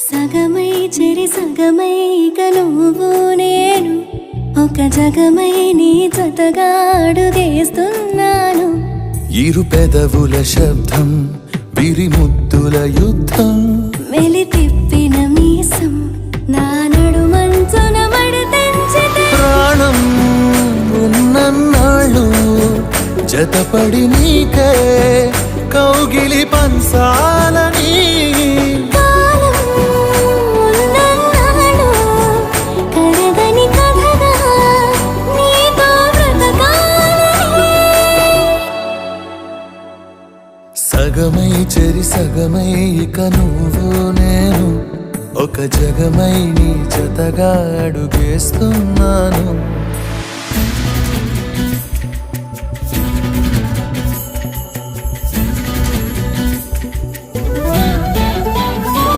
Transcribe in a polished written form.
సగమై చెరి సగమై ఇక నువ్వు నేను ఒక జగమై నీ జతగా అడుగేస్తున్నాను. ఇరు పెదవుల శబ్దం విరిముద్దుల యుద్ధం మెలి తిప్పిన మీసం నా నడుమంచున మడతెంచితే ప్రాణం ఉన్నన్నాళ్ళు జతపడి నీకే కౌగిలి పంచాలని కాలం ఉన్నన్నాడు కరగని కథగా నీతో బ్రతకాలని. సగమై చెరి సగమై ఇక నువ్వు నేను ఒక జగమై నీ జతగా అడుగేస్తున్నాను.